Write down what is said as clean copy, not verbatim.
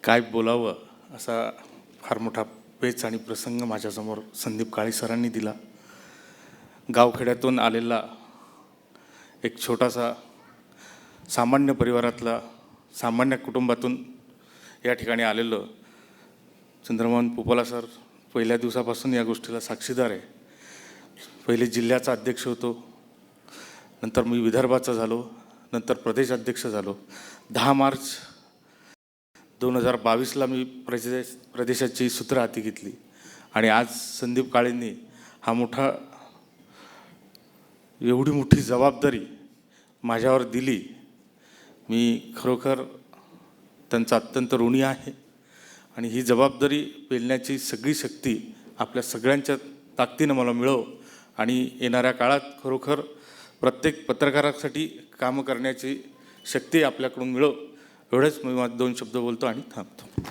काय बोलावं असा फार मोठा पेच आणि प्रसंग माझ्यासमोर संदीप काळे सरांनी दिला. गावखेड्यातून आलेला एक छोटासा सामान्य परिवारातला सामान्य कुटुंबातून या ठिकाणी आलेलो चंद्रमोहन पोपला सर पहिल्या दिवसापासून या गोष्टीला साक्षीदार आहे. पहिले जिल्ह्याचा अध्यक्ष होतो, नंतर मी विदर्भाचा झालो, नंतर प्रदेशाध्यक्ष झालो. 10 मार्च 2022ला मी प्रदेशाची सूत्र हाती घेतली आणि आज संदीप काळेंनी एवढी मोठी जबाबदारी माझ्यावर दिली. मी खरोखर त्यांचा अत्यंत ऋणी आहे आणि ही जबाबदारी पेलण्याची सगळी शक्ती आपल्या सगळ्यांच्या ताकदीनं मला मिळो आणि येणाऱ्या काळात खरोखर प्रत्येक पत्रकारासाठी कामं करण्याची शक्ती आपल्याकडून मिळो. एवढंच मी 2 शब्द बोलतो आणि थांबतो.